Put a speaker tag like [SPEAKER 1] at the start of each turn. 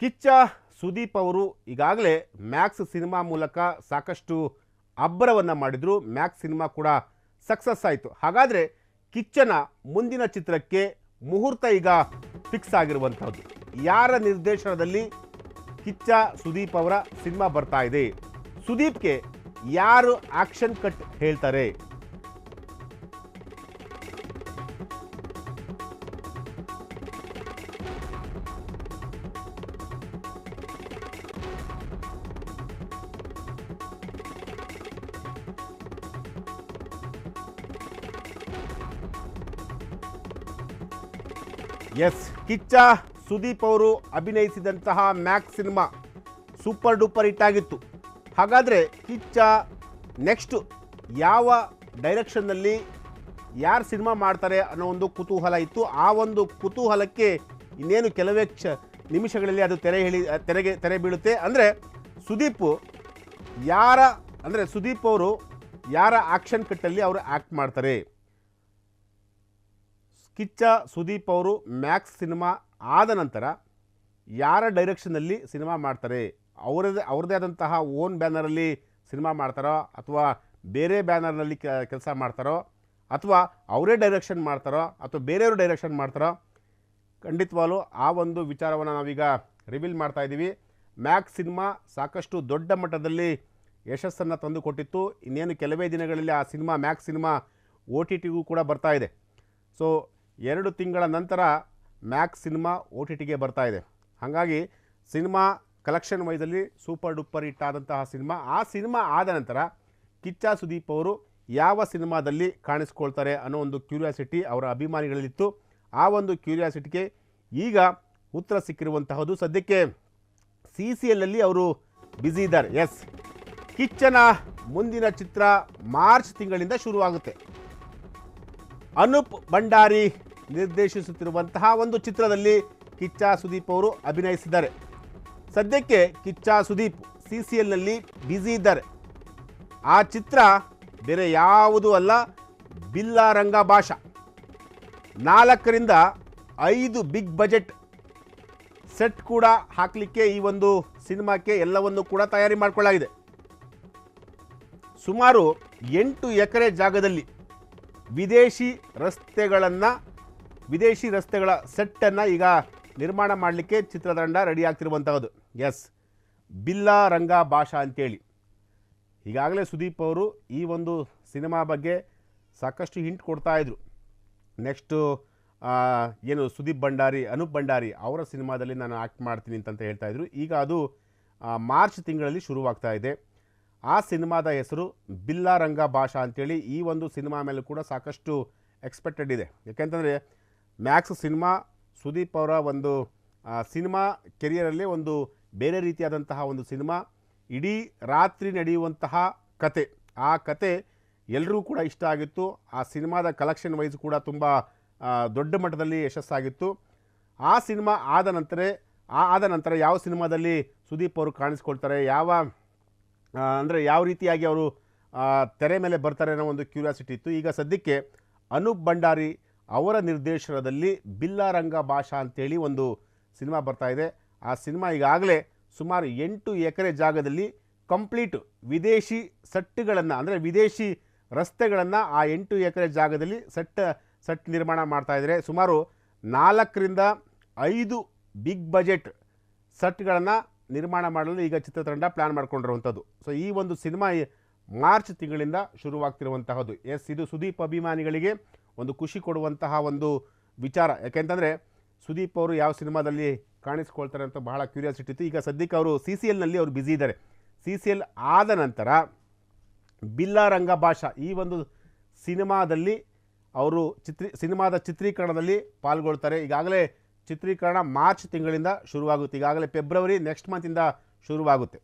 [SPEAKER 1] ಕಿಚ್ಚ ಸುದೀಪ್ ಅವರು ಈಗಾಗಲೇ Max cinema ಮೂಲಕ ಸಾಕಷ್ಟು ಅಬ್ಬರವನ್ನು ಮಾಡಿದ್ರು. ಮ್ಯಾಕ್ಸ್ ಸಿನಿಮಾ ಕೂಡ ಸಕ್ಸಸ್ ಆಯಿತು. ಹಾಗಾದರೆ ಕಿಚ್ಚನ ಮುಂದಿನ ಚಿತ್ರಕ್ಕೆ ಮುಹೂರ್ತ ಈಗ ಫಿಕ್ಸ್ ಆಗಿರುವಂಥದ್ದು. ಯಾರ ನಿರ್ದೇಶನದಲ್ಲಿ ಕಿಚ್ಚ ಸುದೀಪ್ ಅವರ ಸಿನಿಮಾ ಬರ್ತಾ ಇದೆ? ಸುದೀಪ್ಗೆ ಯಾರು ಆಕ್ಷನ್ ಕಟ್ ಹೇಳ್ತಾರೆ? ಎಸ್, ಕಿಚ್ಚ ಸುದೀಪ್ ಅವರು ಅಭಿನಯಿಸಿದಂತಹ Max cinema super duper hit ಆಗಿತ್ತು. ಹಾಗಾದರೆ ಕಿಚ್ಚ ನೆಕ್ಸ್ಟ್ ಯಾವ ಡೈರೆಕ್ಷನ್ನಲ್ಲಿ ಯಾರು ಸಿನಿಮಾ ಮಾಡ್ತಾರೆ ಅನ್ನೋ ಒಂದು ಕುತೂಹಲ ಇತ್ತು. ಆ ಒಂದು ಕುತೂಹಲಕ್ಕೆ ಇನ್ನೇನು ಕೆಲವೇ ನಿಮಿಷಗಳಲ್ಲಿ ಅದು ತೆರೆ ಬೀಳುತ್ತೆ. ಅಂದರೆ ಸುದೀಪ್ ಅವರು ಯಾರ ಆಕ್ಷನ್ ಕಟ್ಟಲ್ಲಿ ಅವರು ಆ್ಯಕ್ಟ್ ಮಾಡ್ತಾರೆ? ಕಿಚ್ಚ ಸುದೀಪ್ ಅವರು ಮ್ಯಾಕ್ಸ್ ಸಿನಿಮಾ ಆದ ನಂತರ ಯಾರ ಡೈರೆಕ್ಷನ್ನಲ್ಲಿ ಸಿನಿಮಾ ಮಾಡ್ತಾರೆ? ಅವ್ರದ್ದೇ ಆದಂತಹ ಓನ್ ಬ್ಯಾನರಲ್ಲಿ ಸಿನಿಮಾ ಮಾಡ್ತಾರೋ ಅಥವಾ ಬೇರೆ ಬ್ಯಾನರ್ನಲ್ಲಿ ಕೆಲಸ ಮಾಡ್ತಾರೋ ಅಥವಾ ಅವರೇ ಡೈರೆಕ್ಷನ್ ಮಾಡ್ತಾರೋ ಅಥವಾ ಬೇರೆಯವರು ಡೈರೆಕ್ಷನ್ ಮಾಡ್ತಾರೋ? ಖಂಡಿತವಾಗ್ಲೂ ಆ ಒಂದು ವಿಚಾರವನ್ನು ನಾವೀಗ ರಿವೀಲ್ ಮಾಡ್ತಾ ಇದ್ದೀವಿ. ಮ್ಯಾಕ್ಸ್ ಸಿನಿಮಾ ಸಾಕಷ್ಟು ದೊಡ್ಡ ಮಟ್ಟದಲ್ಲಿ ಯಶಸ್ಸನ್ನು ತಂದುಕೊಟ್ಟಿತ್ತು. ಇನ್ನೇನು ಕೆಲವೇ ದಿನಗಳಲ್ಲಿ ಆ ಸಿನಿಮಾ ಮ್ಯಾಕ್ಸ್ ಸಿನಿಮಾ OTTಗೂ ಕೂಡ ಬರ್ತಾ ಇದೆ. ಸೊ 2 ತಿಂಗಳ ನಂತರ ಮ್ಯಾಕ್ಸ್ ಸಿನಿಮಾ OTTಗೆ ಬರ್ತಾ ಇದೆ. ಹಾಗಾಗಿ ಸಿನಿಮಾ ಕಲೆಕ್ಷನ್ ವೈಸಲ್ಲಿ ಸೂಪರ್ ಡೂಪರ್ ಹಿಟ್ ಆದಂತಹ ಸಿನಿಮಾ. ಆ ಸಿನಿಮಾ ಆದ ನಂತರ ಕಿಚ್ಚ ಸುದೀಪ್ ಅವರು ಯಾವ ಸಿನಿಮಾದಲ್ಲಿ ಕಾಣಿಸ್ಕೊಳ್ತಾರೆ ಅನ್ನೋ ಒಂದು ಕ್ಯೂರಿಯಾಸಿಟಿ ಅವರ ಅಭಿಮಾನಿಗಳಲ್ಲಿತ್ತು. ಆ ಒಂದು ಕ್ಯೂರಿಯಾಸಿಟಿಗೆ ಈಗ ಉತ್ತರ ಸಿಕ್ಕಿರುವಂತಹದ್ದು. ಸದ್ಯಕ್ಕೆ CCLನಲ್ಲಿ ಅವರು ಬ್ಯುಸಿ ಇದ್ದಾರೆ. ಎಸ್, ಕಿಚ್ಚನ ಮುಂದಿನ ಚಿತ್ರ ಮಾರ್ಚ್ ತಿಂಗಳಿಂದ ಶುರುವಾಗುತ್ತೆ. ಅನೂಪ್ ಭಂಡಾರಿ ನಿರ್ದೇಶಿಸುತ್ತಿರುವಂತಹ ಒಂದು ಚಿತ್ರದಲ್ಲಿ ಕಿಚ್ಚ ಸುದೀಪ್ ಅವರು ಅಭಿನಯಿಸಿದ್ದಾರೆ. ಸದ್ಯಕ್ಕೆ ಕಿಚ್ಚ ಸುದೀಪ್ CCLನಲ್ಲಿ ಬ್ಯುಸಿ ಇದ್ದಾರೆ. ಆ ಚಿತ್ರ ಬೇರೆ ಯಾವುದೂ ಅಲ್ಲ, ಬಿಲ್ಲಾರಂಗ ಭಾಷಾ. 4 ರಿಂದ 5 ಬಿಗ್ ಬಜೆಟ್ ಸೆಟ್ ಕೂಡ ಹಾಕಲಿಕ್ಕೆ ಈ ಒಂದು ಸಿನಿಮಾಕ್ಕೆ ಎಲ್ಲವನ್ನು ಕೂಡ ತಯಾರಿ ಮಾಡಿಕೊಳ್ಳಲಾಗಿದೆ. ಸುಮಾರು 8 ಎಕರೆ ಜಾಗದಲ್ಲಿ ವಿದೇಶಿ ರಸ್ತೆಗಳ ಸೆಟ್ಟನ್ನು ಈಗ ನಿರ್ಮಾಣ ಮಾಡಲಿಕ್ಕೆ ಚಿತ್ರತಂಡ ರೆಡಿ ಆಗ್ತಿರುವಂತಹದ್ದು. ಎಸ್, ಬಿಲ್ಲಾರಂಗ ಭಾಷಾ ಅಂತೇಳಿ ಈಗಾಗಲೇ ಸುದೀಪ್ ಅವರು ಈ ಒಂದು ಸಿನಿಮಾ ಬಗ್ಗೆ ಸಾಕಷ್ಟು ಹಿಂಟ್ ಕೊಡ್ತಾ ಇದ್ರು. ನೆಕ್ಸ್ಟು ಏನು ಅನೂಪ್ ಭಂಡಾರಿ ಅವರ ಸಿನಿಮಾದಲ್ಲಿ ನಾನು ಆ್ಯಕ್ಟ್ ಮಾಡ್ತೀನಿ ಅಂತ ಹೇಳ್ತಾ ಇದ್ರು. ಈಗ ಅದು ಮಾರ್ಚ್ ತಿಂಗಳಲ್ಲಿ ಶುರುವಾಗ್ತಾ ಇದೆ. ಆ ಸಿನಿಮಾದ ಹೆಸರು ಬಿಲ್ಲಾರಂಗ ಭಾಷಾ ಅಂತೇಳಿ. ಈ ಒಂದು ಸಿನಿಮಾ ಮೇಲೂ ಕೂಡ ಸಾಕಷ್ಟು ಎಕ್ಸ್ಪೆಕ್ಟೆಡ್ ಇದೆ. ಯಾಕೆಂತಂದರೆ ಮ್ಯಾಕ್ಸ್ ಸಿನಿಮಾ ಸುದೀಪ್ ಅವರ ಒಂದು ಸಿನಿಮಾ ಕೆರಿಯರಲ್ಲಿ ಒಂದು ಬೇರೆ ರೀತಿಯಾದಂತಹ ಒಂದು ಸಿನಿಮಾ. ಇಡೀ ರಾತ್ರಿ ನಡೆಯುವಂತಹ ಕತೆ. ಆ ಕತೆ ಎಲ್ಲರೂ ಕೂಡ ಇಷ್ಟ ಆಗಿತ್ತು. ಆ ಸಿನಿಮಾದ ಕಲೆಕ್ಷನ್ ವೈಸ್ ಕೂಡ ತುಂಬ ದೊಡ್ಡ ಮಟ್ಟದಲ್ಲಿ ಯಶಸ್ಸಾಗಿತ್ತು. ಆ ಸಿನಿಮಾ ಆದ ನಂತರ ಯಾವ ಸಿನಿಮಾದಲ್ಲಿ ಸುದೀಪ್ ಅವರು ಕಾಣಿಸ್ಕೊಳ್ತಾರೆ, ಯಾವ ರೀತಿಯಾಗಿ ಅವರು ತೆರೆ ಮೇಲೆ ಬರ್ತಾರೆ ಅನ್ನೋ ಒಂದು ಕ್ಯೂರಿಯಾಸಿಟಿ ಇತ್ತು. ಈಗ ಸದ್ಯಕ್ಕೆ ಅನೂಪ್ ಭಂಡಾರಿ ಅವರ ನಿರ್ದೇಶನದಲ್ಲಿ ಬಿಲ್ಲಾರಂಗ ಭಾಷಾ ಅಂತೇಳಿ ಒಂದು ಸಿನಿಮಾ ಬರ್ತಾ ಇದೆ. ಆ ಸಿನಿಮಾ ಈಗಾಗಲೇ ಸುಮಾರು 8 ಎಕರೆ ಜಾಗದಲ್ಲಿ ಕಂಪ್ಲೀಟ್ ವಿದೇಶಿ ಸೆಟ್ಗಳನ್ನು, ಅಂದರೆ ವಿದೇಶಿ ರಸ್ತೆಗಳನ್ನು ಆ 8 ಎಕರೆ ಜಾಗದಲ್ಲಿ ಸೆಟ್ ನಿರ್ಮಾಣ ಮಾಡ್ತಾ ಇದ್ದಾರೆ. ಸುಮಾರು 4 ರಿಂದ 5 ಬಿಗ್ ಬಜೆಟ್ ಸೆಟ್ಗಳನ್ನು ನಿರ್ಮಾಣ ಮಾಡಲು ಈಗ ಚಿತ್ರತಂಡ ಪ್ಲ್ಯಾನ್ ಮಾಡ್ಕೊಂಡಿರುವಂಥದ್ದು. ಸೊ ಈ ಒಂದು ಸಿನಿಮಾ ಮಾರ್ಚ್ ತಿಂಗಳಿಂದ ಶುರುವಾಗ್ತಿರುವಂತಹದ್ದು. ಎಸ್, ಇದು ಸುದೀಪ್ ಅಭಿಮಾನಿಗಳಿಗೆ ಒಂದು ಖುಷಿ ಕೊಡುವಂತಹ ಒಂದು ವಿಚಾರ. ಯಾಕೆಂತಂದರೆ ಸುದೀಪ್ ಅವರು ಯಾವ ಸಿನಿಮಾದಲ್ಲಿ ಕಾಣಿಸ್ಕೊಳ್ತಾರೆ ಅಂತ ಬಹಳ ಕ್ಯೂರಿಯಾಸಿಟಿ ಇತ್ತು. ಈಗ ಸದ್ಯಕ್ಕೆ ಅವರು CCLನಲ್ಲಿ ಅವರು ಬ್ಯುಸಿ ಇದ್ದಾರೆ. CCL ಆದ ನಂತರ ಬಿಲ್ಲಾರಂಗ ಭಾಷಾ ಈ ಒಂದು ಸಿನಿಮಾದಲ್ಲಿ ಅವರು ಸಿನಿಮಾದ ಚಿತ್ರೀಕರಣದಲ್ಲಿ ಪಾಲ್ಗೊಳ್ತಾರೆ. ಈಗಾಗಲೇ ಚಿತ್ರೀಕರಣ ಮಾರ್ಚ್ ತಿಂಗಳಿಂದ ಶುರುವಾಗುತ್ತೆ. ಈಗಾಗಲೇ ಫೆಬ್ರವರಿ ನೆಕ್ಸ್ಟ್ ಮಂತಿಂದ ಶುರುವಾಗುತ್ತೆ.